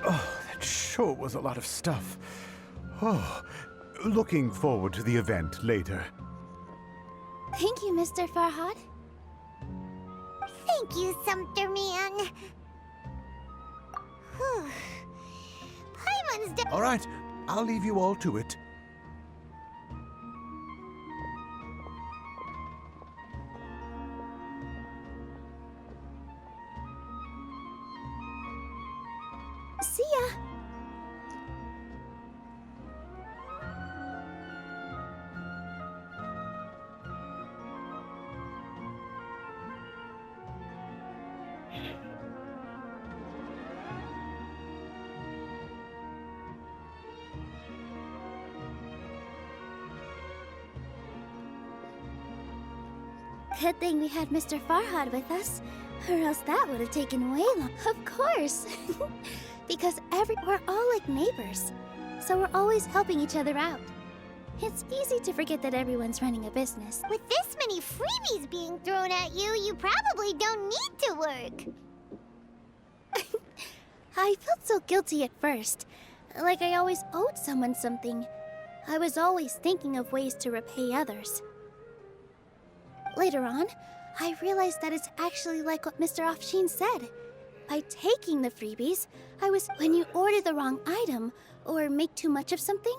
Oh, that sure was a lot of stuff. Oh, looking forward to the event later. Thank you, Mr. Farhad. Thank you, Sumpter Man. Whew. Paimon's All right, I'll leave you all to it. See ya. Good thing we had Mr. Farhad with us, or else that would have taken way long. Of course! Because we're all like neighbors, so we're always helping each other out. It's easy to forget that everyone's running a business. With this many freebies being thrown at you, you probably don't need to work. I felt so guilty at first, like I always owed someone something. I was always thinking of ways to repay others. Later on, I realized that it's actually like what Mr. Afshin said. By taking the freebies, when you order the wrong item or make too much of something,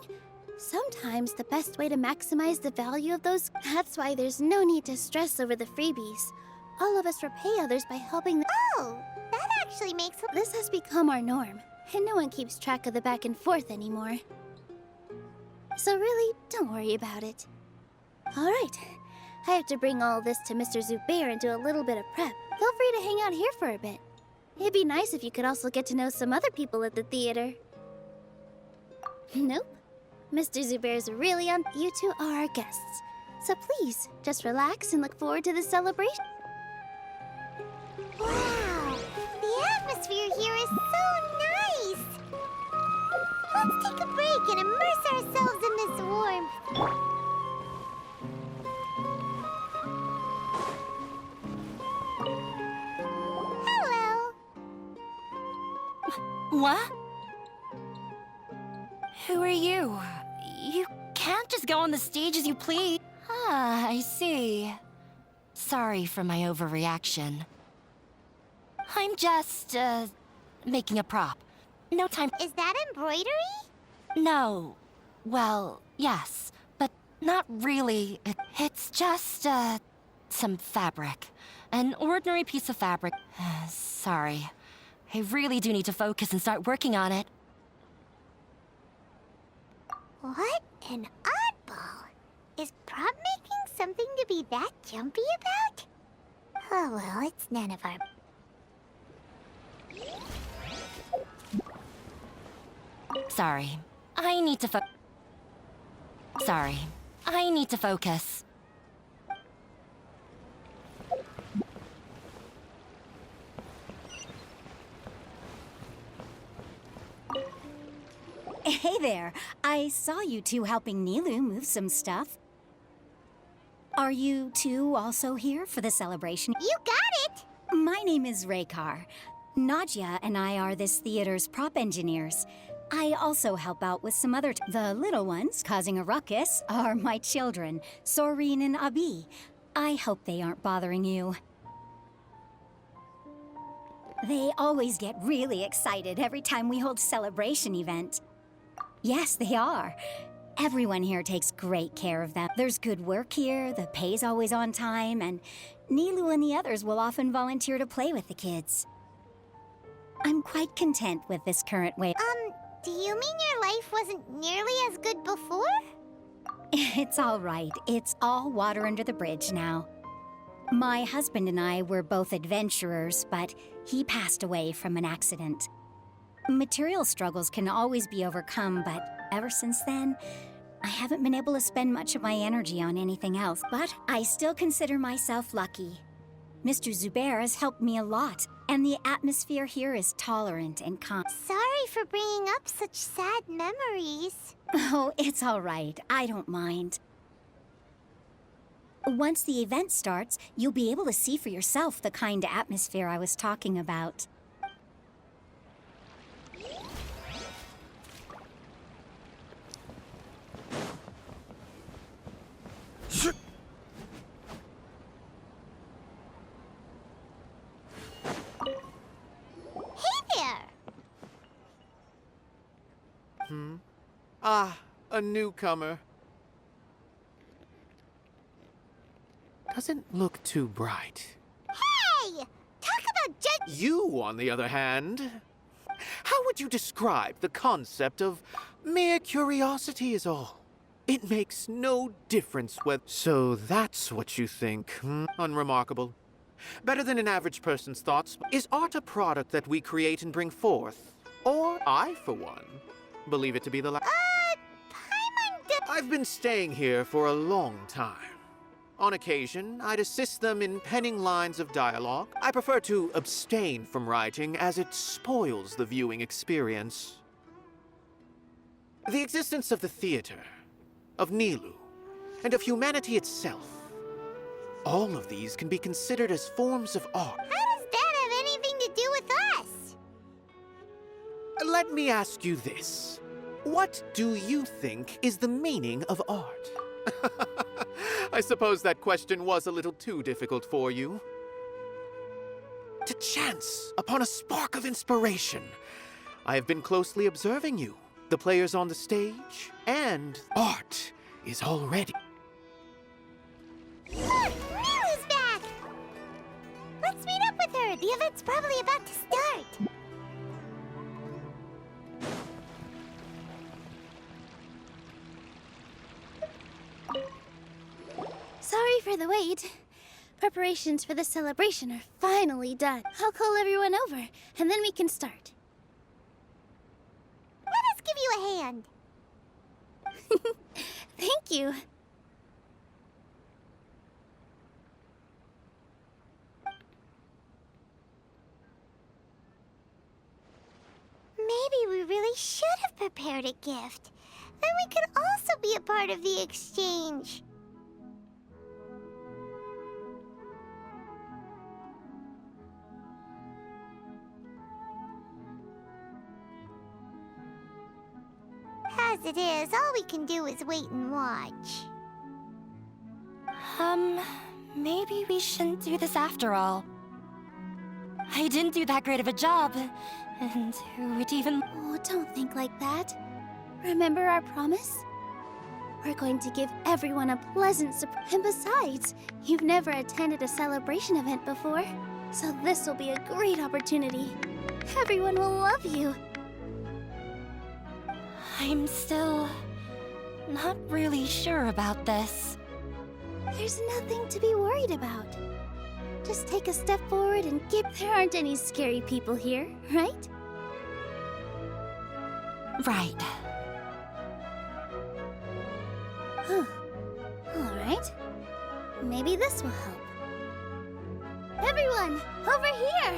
sometimes the best way to maximize the value of those. That's why there's no need to stress over the freebies. All of us repay others by helping them. Oh, that actually makes a... This has become our norm, and no one keeps track of the back and forth anymore. So really, don't worry about it. All right, I have to bring all this to Mr. Zubair and do a little bit of prep. Feel free to hang out here for a bit. It'd be nice if you could also get to know some other people at the theater. Nope. Mr. Zubair's really on. You two are our guests. So please, just relax and look forward to the celebration. Wow, the atmosphere here is so nice. Let's take a break and immerse ourselves in this warmth. Hello. What? Who are you? You can't just go on the stage as you please. Ah, I see. Sorry for my overreaction. I'm just, making a prop. No time. Is that embroidery? No. Well, yes, but not really. It's just, some fabric. An ordinary piece of fabric. Sorry. I really do need to focus and start working on it. What an oddball. Is prop making something to be that jumpy about? Oh well, it's none of our... Sorry. I need to Sorry. I need to focus. Hey there. I saw you two helping Nilu move some stuff. Are you two also here for the celebration? You got it! My name is Raykar. Nadia and I are this theater's prop engineers. I also help out with some other... The little ones causing a ruckus are my children, Soreen and Abi. I hope they aren't bothering you. They always get really excited every time we hold a celebration event. Yes, they are. Everyone here takes great care of them. There's good work here, the pay's always on time, and Nilu and the others will often volunteer to play with the kids. I'm quite content with this current way. Do you mean your life wasn't nearly as good before? It's all right. It's all water under the bridge now. My husband and I were both adventurers, but he passed away from an accident. Material struggles can always be overcome, but ever since then, I haven't been able to spend much of my energy on anything else. But I still consider myself lucky. Mr. Zubair has helped me a lot, and the atmosphere here is tolerant and calm. Sorry for bringing up such sad memories. Oh, it's all right. I don't mind. Once the event starts, you'll be able to see for yourself the kind of atmosphere I was talking about. Hey there! Ah, a newcomer. Doesn't look too bright. Hey! Talk about You, on the other hand, how would you describe the concept of mere curiosity is all? It makes no difference whether... So that's what you think, Unremarkable. Better than an average person's thoughts. Is art a product that we create and bring forth? Or I, for one, believe it to be the I've been staying here for a long time. On occasion, I'd assist them in penning lines of dialogue. I prefer to abstain from writing as it spoils the viewing experience. The existence of the theater, of Nilu, and of humanity itself. All of these can be considered as forms of art. How does that have anything to do with us? Let me ask you this. What do you think is the meaning of art? I suppose that question was a little too difficult for you. To chance upon a spark of inspiration, I have been closely observing you, the players on the stage, and art is already... Look! Milu's back! Let's meet up with her. The event's probably about to start. Sorry for the wait. Preparations for the celebration are finally done. I'll call everyone over, and then we can start. Let us give you a hand. Thank you. Maybe we really should have prepared a gift. Then we could also be a part of the exchange. As it is, all we can do is wait and watch. Maybe we shouldn't do this after all. I didn't do that great of a job, and who would even... Oh, don't think like that. Remember our promise? We're going to give everyone a pleasant surprise. And besides, you've never attended a celebration event before, so this will be a great opportunity. Everyone will love you. I'm still... not really sure about this. There's nothing to be worried about. Just take a step forward and get... There aren't any scary people here, right? Right. Huh. All right. Maybe this will help. Everyone, over here!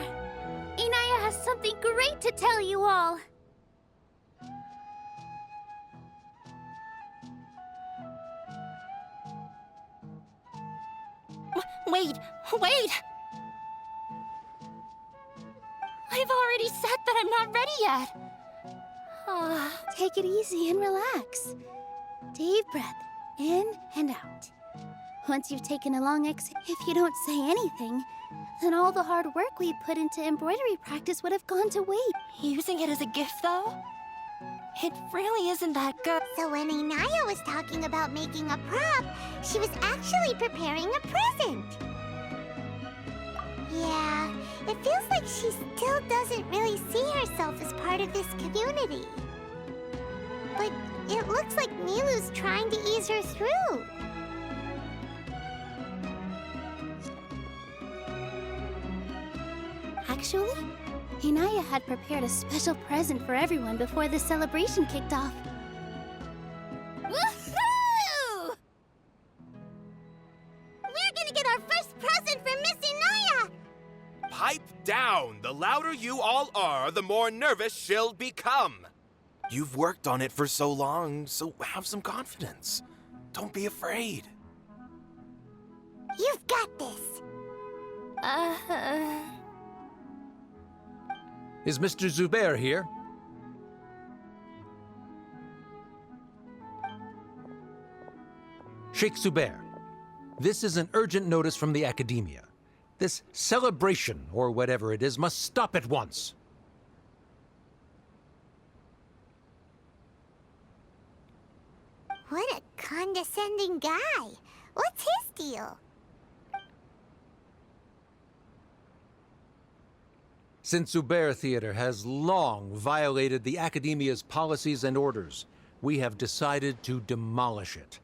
Inaya has something great to tell you all. Wait! I've already said that I'm not ready yet. Take it easy and relax. Deep breath, in and out. Once you've taken a long exhale, if you don't say anything, then all the hard work we put into embroidery practice would have gone to waste. Using it as a gift, though? It really isn't that good. So when Inaya was talking about making a prop, she was actually preparing a present. Yeah, it feels like she still doesn't really see herself as part of this community. But it looks like Nilu's trying to ease her through. Actually, Inaya had prepared a special present for everyone before the celebration kicked off. Woohoo! We're gonna get our first present from Miss Inaya! Pipe down! The louder you all are, the more nervous she'll become. You've worked on it for so long, so have some confidence. Don't be afraid. got this. Is Mr. Zubair here? Sheikh Zubair, this is an urgent notice from the Academia. This celebration, or whatever it is, must stop at once. What a condescending guy. What's his deal? Since Zubair Theater has long violated the Academia's policies and orders, we have decided to demolish it.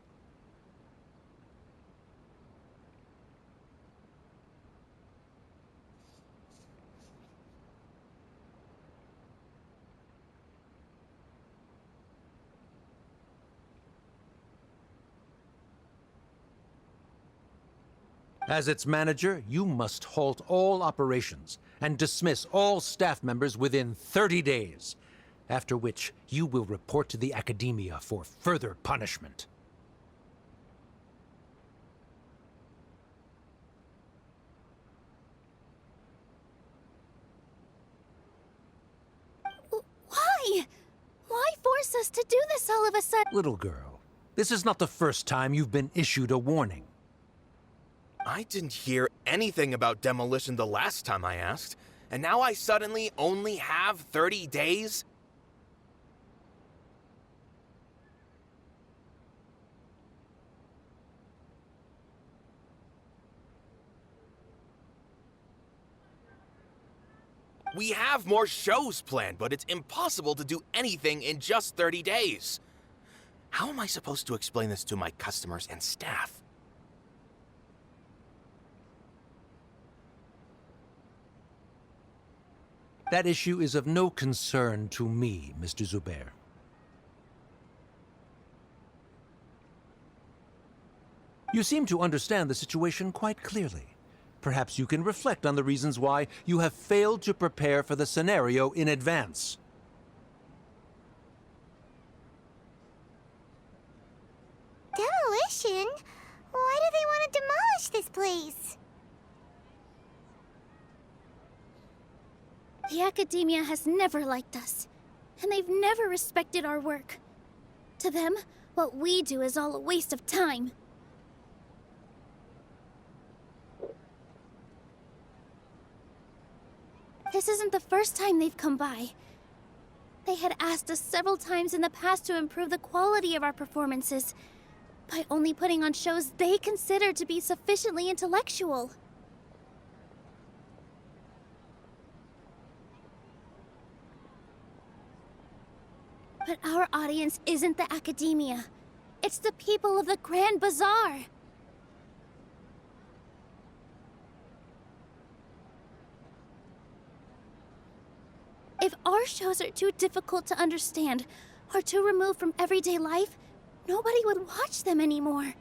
As its manager, you must halt all operations and dismiss all staff members within 30 days, after which you will report to the Academia for further punishment. Why? Why force us to do this all of a sudden? Little girl, this is not the first time you've been issued a warning. I didn't hear anything about demolition the last time I asked, and now I suddenly only have 30 days? We have more shows planned, but it's impossible to do anything in just 30 days. How am I supposed to explain this to my customers and staff? That issue is of no concern to me, Mr. Zubair. You seem to understand the situation quite clearly. Perhaps you can reflect on the reasons why you have failed to prepare for the scenario in advance. Demolition? Why do they want to demolish this place? The Academia has never liked us, and they've never respected our work. To them, what we do is all a waste of time. This isn't the first time they've come by. They had asked us several times in the past to improve the quality of our performances by only putting on shows they consider to be sufficiently intellectual. But our audience isn't the Academia. It's the people of the Grand Bazaar. If our shows are too difficult to understand or too removed from everyday life, nobody would watch them anymore.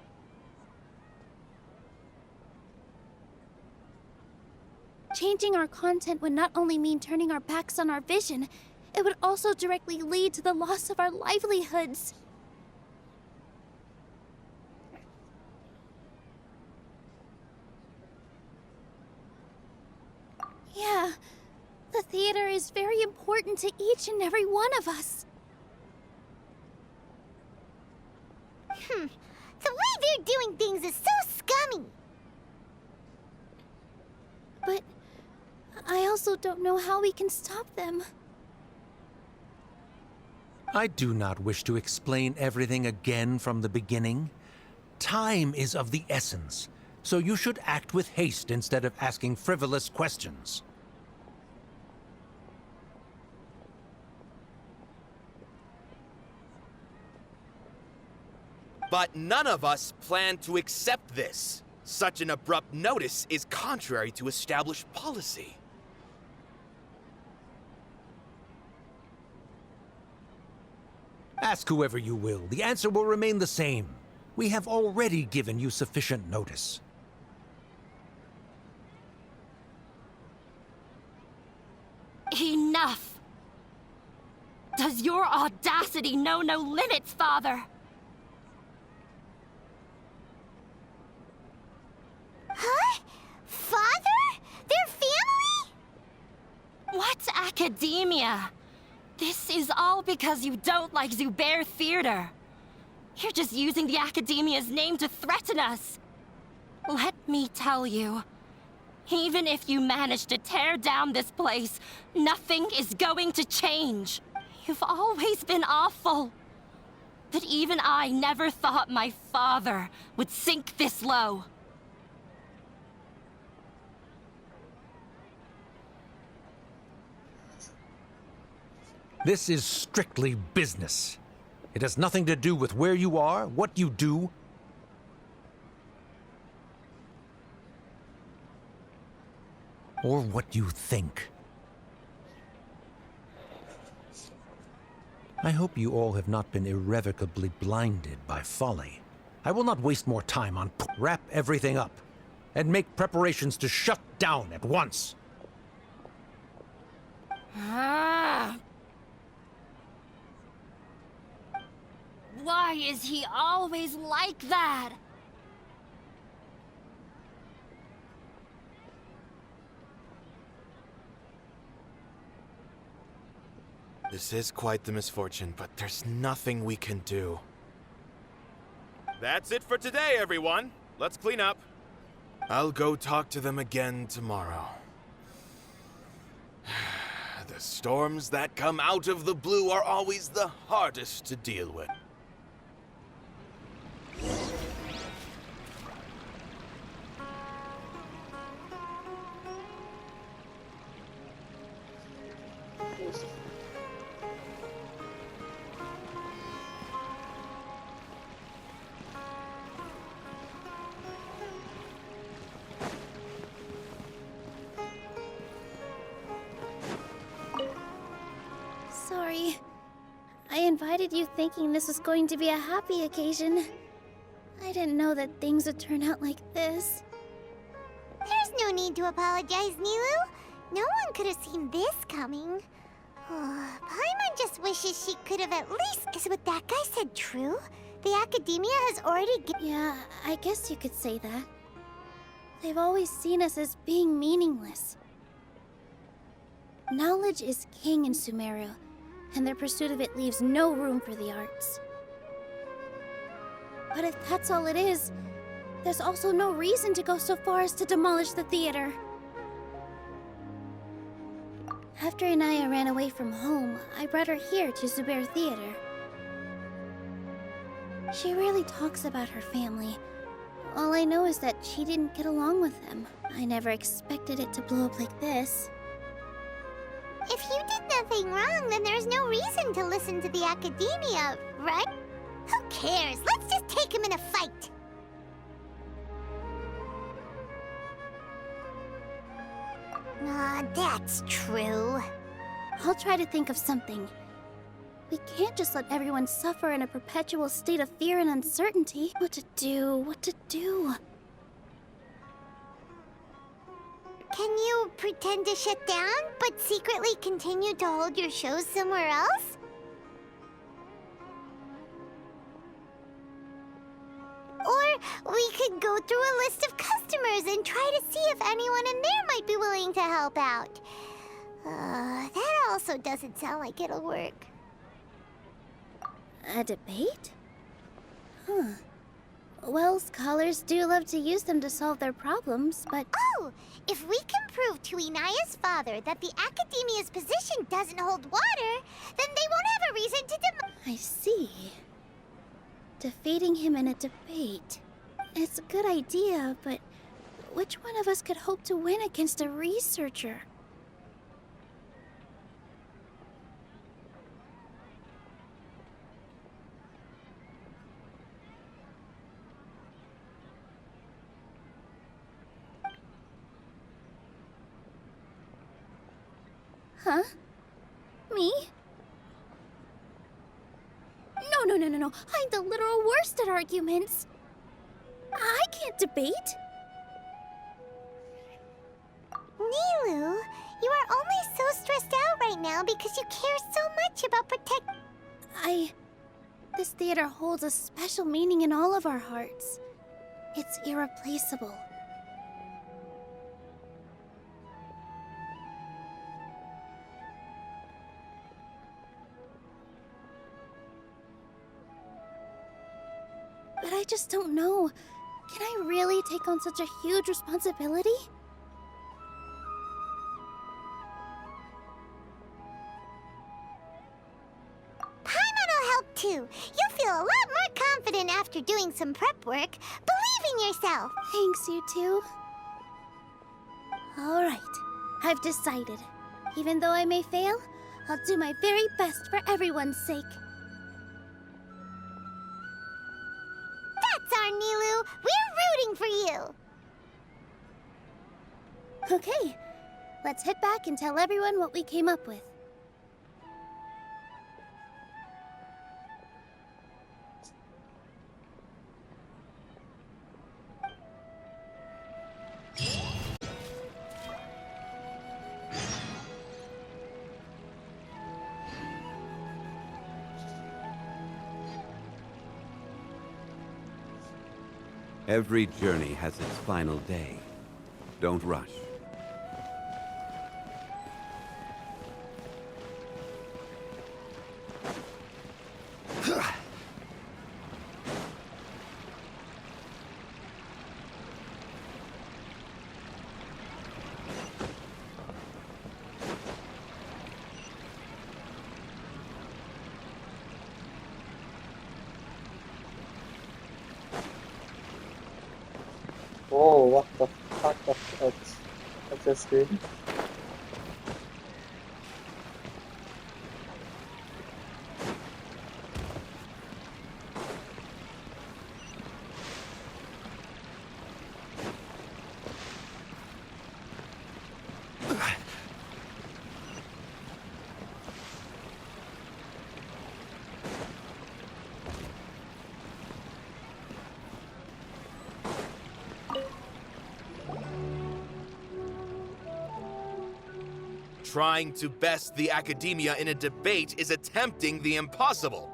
Changing our content would not only mean turning our backs on our vision, it would also directly lead to the loss of our livelihoods. Yeah, the theater is very important to each and every one of us. The way they're doing things is so scummy. But I also don't know how we can stop them. I do not wish to explain everything again from the beginning. Time is of the essence, so you should act with haste instead of asking frivolous questions. But none of us plan to accept this. Such an abrupt notice is contrary to established policy. Ask whoever you will. The answer will remain the same. We have already given you sufficient notice. Enough! Does your audacity know no limits, Father? Huh? Academia! This is all because you don't like Zubair Theater. You're just using the Academia's name to threaten us. Let me tell you, even if you manage to tear down this place, nothing is going to change. You've always been awful. But even I never thought my father would sink this low. This is strictly business. It has nothing to do with where you are, what you do, or what you think. I hope you all have not been irrevocably blinded by folly. I will not waste more time on wrap everything up and make preparations to shut down at once. Why is he always like that? This is quite the misfortune, but there's nothing we can do. That's it for today, everyone. Let's clean up. I'll go talk to them again tomorrow. The storms that come out of the blue are always the hardest to deal with. Sorry. I invited you thinking this was going to be a happy occasion. I didn't know that things would turn out like this. There's no need to apologize, Nilu. No one could have seen this coming. Paimon just wishes she could have at least... Is what that guy said true? The Academia has already Yeah, I guess you could say that. They've always seen us as being meaningless. Knowledge is king in Sumeru, and their pursuit of it leaves no room for the arts. But if that's all it is, there's also no reason to go so far as to demolish the theater. After Inaya ran away from home, I brought her here to Zubair Theater. She rarely talks about her family. All I know is that she didn't get along with them. I never expected it to blow up like this. If you did nothing wrong, then there's no reason to listen to the Academia, right? Who cares? Let's just take him in a fight! That's true. I'll try to think of something. We can't just let everyone suffer in a perpetual state of fear and uncertainty. What to do? Can you pretend to shut down, but secretly continue to hold your shows somewhere else? Or we could go through a list of customers and try to see if anyone in there might be willing to help out. That also doesn't sound like it'll work. A debate? Huh. Well, scholars do love to use them to solve their problems, but... Oh! If we can prove to Inaya's father that the Academia's position doesn't hold water, then they won't have a reason to I see. Defeating him in a debate. It's a good idea, but which one of us could hope to win against a researcher? Huh? Me? No. I'm the literal worst at arguments. I can't debate. Nilu, you are only so stressed out right now because you care so much about This theater holds a special meaning in all of our hearts. It's irreplaceable. I just don't know. Can I really take on such a huge responsibility? Paimon will help too. You'll feel a lot more confident after doing some prep work. Believe in yourself. Thanks, you two. Alright, I've decided. Even though I may fail, I'll do my very best for everyone's sake. That's our Nilu. We're rooting for you. Okay, let's head back and tell everyone what we came up with. Every journey has its final day. Don't rush. Oh, what the fuck? That's just good. Trying to best the academia in a debate is attempting the impossible.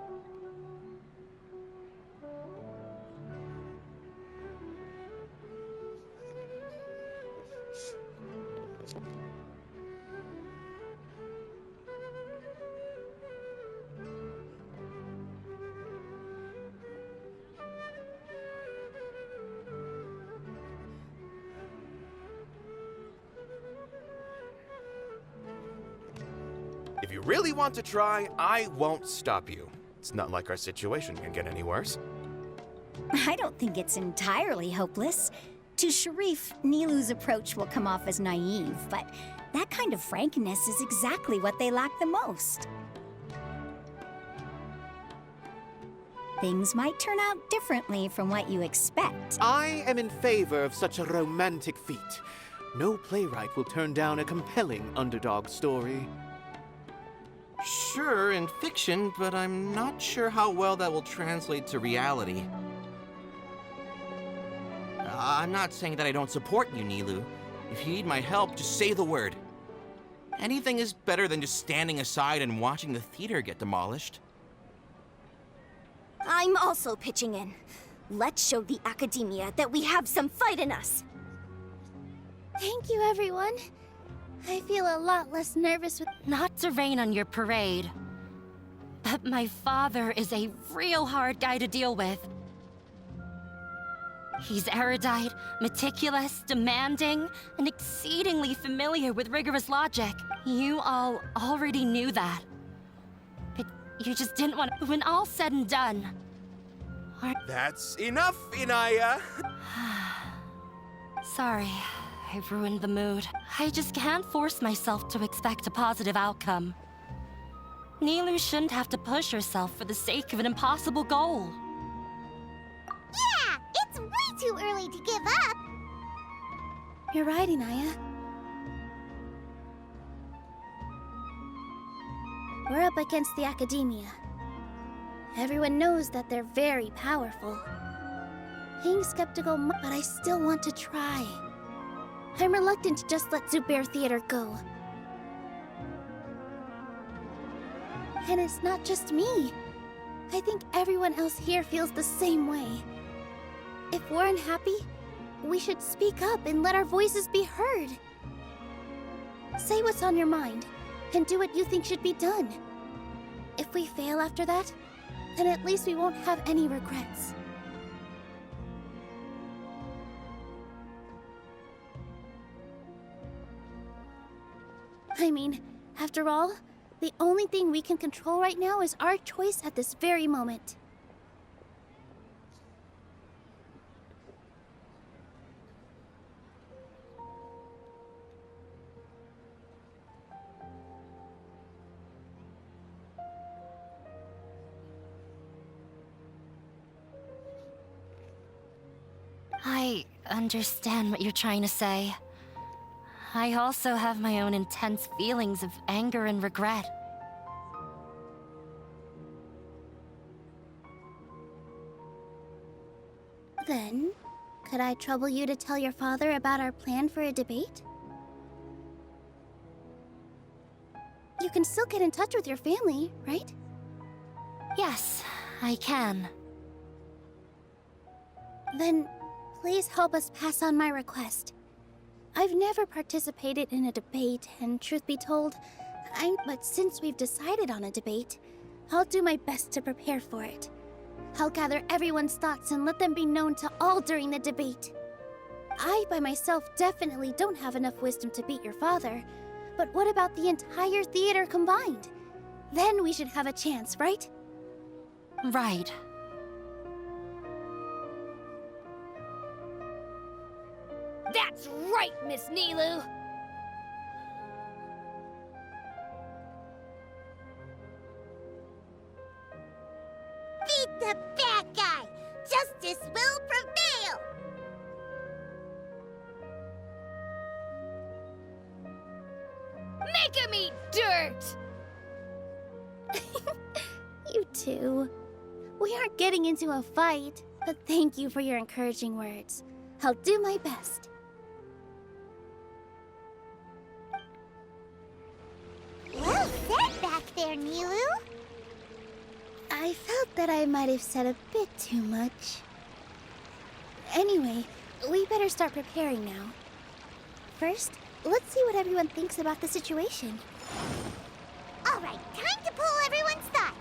If you really want to try, I won't stop you. It's not like our situation can get any worse. I don't think it's entirely hopeless. To Sharif, Nilu's approach will come off as naive, but that kind of frankness is exactly what they lack the most. Things might turn out differently from what you expect. I am in favor of such a romantic feat. No playwright will turn down a compelling underdog story. Sure, in fiction, but I'm not sure how well that will translate to reality. I'm not saying that I don't support you, Nilu. If you need my help, just say the word. Anything is better than just standing aside and watching the theater get demolished. I'm also pitching in. Let's show the academia that we have some fight in us. Thank you, everyone. I feel a lot less nervous with... Not to rain on your parade, but my father is a real hard guy to deal with. He's erudite, meticulous, demanding, and exceedingly familiar with rigorous logic. You all already knew that. But you just didn't want to... When all's said and done... That's enough, Inaya! Sorry, I ruined the mood. I just can't force myself to expect a positive outcome. Nilu shouldn't have to push herself for the sake of an impossible goal. Yeah, it's way too early to give up. You're right, Inaya. We're up against the academia. Everyone knows that they're very powerful. Being skeptical, but I still want to try. I'm reluctant to just let Zubair Theater go. And it's not just me. I think everyone else here feels the same way. If we're unhappy, we should speak up and let our voices be heard. Say what's on your mind, and do what you think should be done. If we fail after that, then at least we won't have any regrets. I mean, after all, the only thing we can control right now is our choice at this very moment. I understand what you're trying to say. I also have my own intense feelings of anger and regret. Then, could I trouble you to tell your father about our plan for a debate? You can still get in touch with your family, right? Yes, I can. Then, please help us pass on my request. I've never participated in a debate, and truth be told, but since we've decided on a debate, I'll do my best to prepare for it. I'll gather everyone's thoughts and let them be known to all during the debate. I, by myself, definitely don't have enough wisdom to beat your father, but what about the entire theater combined? Then we should have a chance, right? Right. That's right, Miss Nilu! Beat the bad guy! Justice will prevail! Make him eat dirt! You too. We aren't getting into a fight, but thank you for your encouraging words. I'll do my best. Well said back there, Nilu! I felt that I might have said a bit too much. Anyway, we better start preparing now. First, let's see what everyone thinks about the situation. Alright, time to pull everyone's thoughts!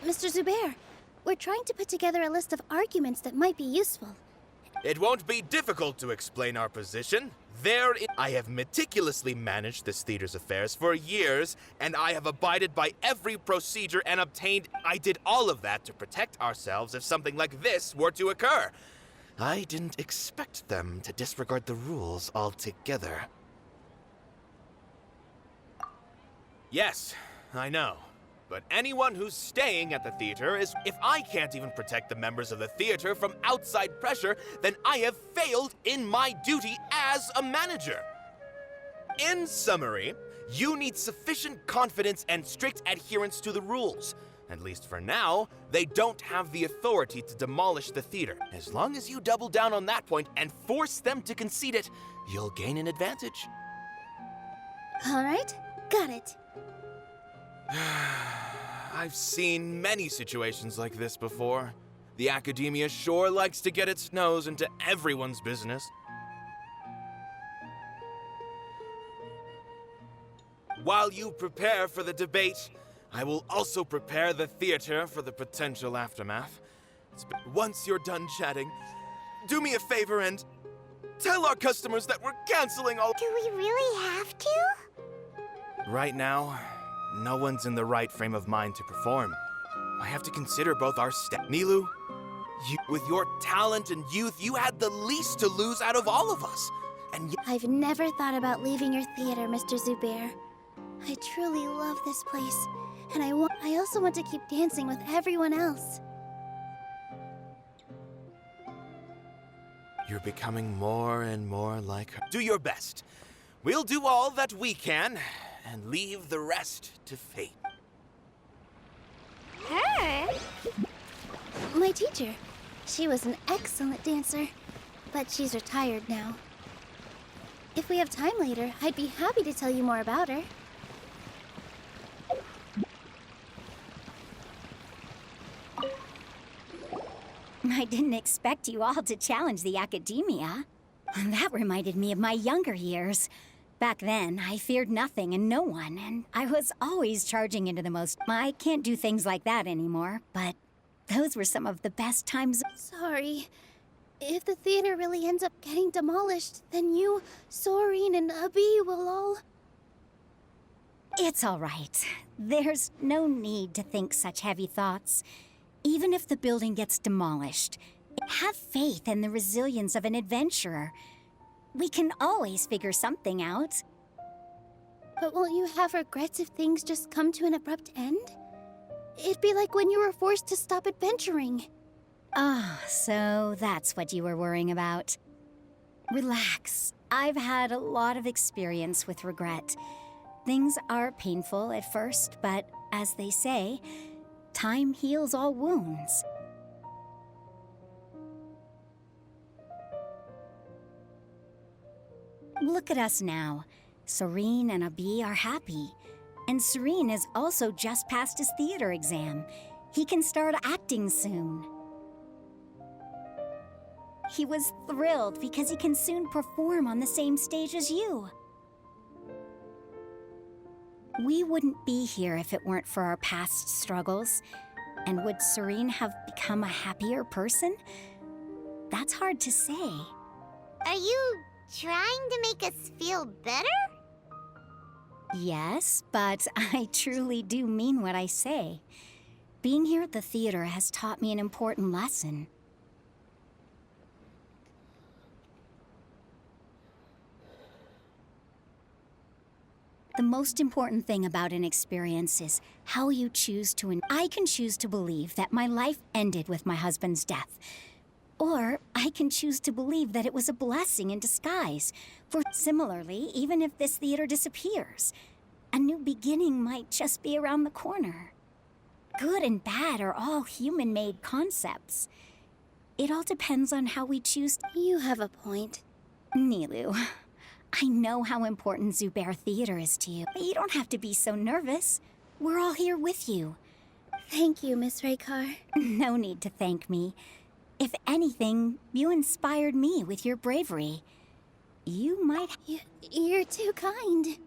Mr. Zubair, we're trying to put together a list of arguments that might be useful. It won't be difficult to explain our position. I have meticulously managed this theater's affairs for years, and I have abided by every procedure and obtained. I did all of that to protect ourselves if something like this were to occur. I didn't expect them to disregard the rules altogether. Yes, I know. But anyone who's staying at the theater is. If I can't even protect the members of the theater from outside pressure, then I have failed in my duty as a manager. In summary, you need sufficient confidence and strict adherence to the rules. At least for now, they don't have the authority to demolish the theater. As long as you double down on that point and force them to concede it, you'll gain an advantage. All right, got it. I've seen many situations like this before. The academia sure likes to get its nose into everyone's business. While you prepare for the debate, I will also prepare the theater for the potential aftermath. Once you're done chatting, do me a favor and tell our customers that we're canceling all. Do we really have to? Right now, no one's in the right frame of mind to perform. I have to consider both our staff. Nilu, with your talent and youth, you had the least to lose out of all of us. And I've never thought about leaving your theater, Mr. Zubair. I truly love this place, and I also want to keep dancing with everyone else. You're becoming more and more like her. Do your best. We'll do all that we can, and leave the rest to fate. Her? My teacher. She was an excellent dancer, but she's retired now. If we have time later, I'd be happy to tell you more about her. I didn't expect you all to challenge the academia. That reminded me of my younger years. Back then, I feared nothing and no one, and I was always charging into the most. I can't do things like that anymore, but those were some of the best times. Sorry. If the theater really ends up getting demolished, then you, Soren, and Abi will all... It's all right. There's no need to think such heavy thoughts. Even if the building gets demolished, have faith in the resilience of an adventurer. We can always figure something out. But won't you have regrets if things just come to an abrupt end? It'd be like when you were forced to stop adventuring. Ah, so that's what you were worrying about. Relax. I've had a lot of experience with regret. Things are painful at first, but as they say, time heals all wounds. Look at us now. Soren and Abi are happy. And Soren has also just passed his theater exam. He can start acting soon. He was thrilled because he can soon perform on the same stage as you. We wouldn't be here if it weren't for our past struggles. And would Soren have become a happier person? That's hard to say. Are you trying to make us feel better? Yes, but I truly do mean what I say. Being here at the theater has taught me an important lesson. The most important thing about an experience is how you choose to. I can choose to believe that my life ended with my husband's death. Or I can choose to believe that it was a blessing in disguise. For similarly, even if this theater disappears, a new beginning might just be around the corner. Good and bad are all human-made concepts. It all depends on how we choose. You have a point. Nilou, I know how important Zubair Theater is to you, but you don't have to be so nervous. We're all here with you. Thank you, Miss Raykar. No need to thank me. If anything, you inspired me with your bravery. You might... You're too kind.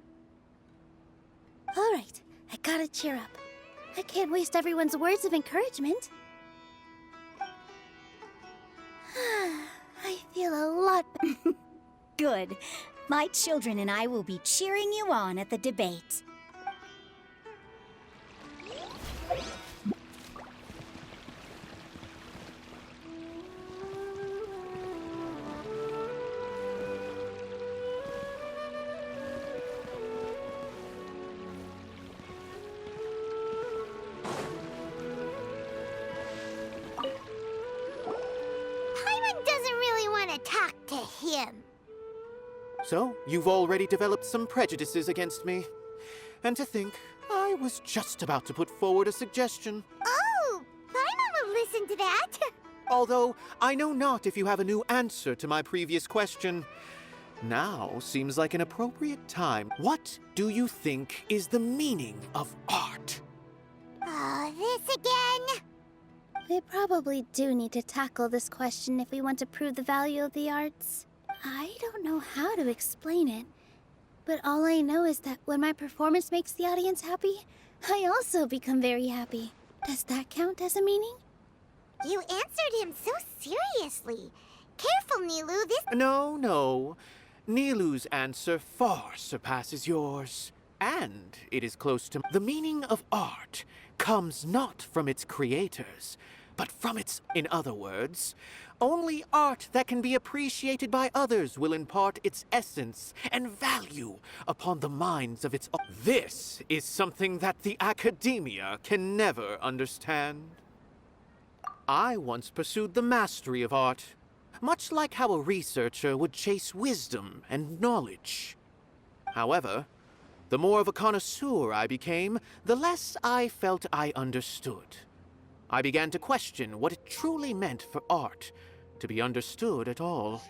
All right, I gotta cheer up. I can't waste everyone's words of encouragement. I feel a lot... Good. My children and I will be cheering you on at the debate. Paimon doesn't really want to talk to him. So, you've already developed some prejudices against me. And to think, I was just about to put forward a suggestion. Oh, Paimon will listen to that. Although, I know not if you have a new answer to my previous question. Now seems like an appropriate time. What do you think is the meaning of art? Oh, this again? We probably do need to tackle this question if we want to prove the value of the arts. I don't know how to explain it, but all I know is that when my performance makes the audience happy, I also become very happy. Does that count as a meaning? You answered him so seriously. Careful, Nilou, this... No. Nilou's answer far surpasses yours. And it is close to... The meaning of art comes not from its creators, but from its... In other words, only art that can be appreciated by others will impart its essence and value upon the minds of its... This is something that the academia can never understand. I once pursued the mastery of art, much like how a researcher would chase wisdom and knowledge. However, the more of a connoisseur I became, the less I felt I understood. I began to question what it truly meant for art to be understood at all.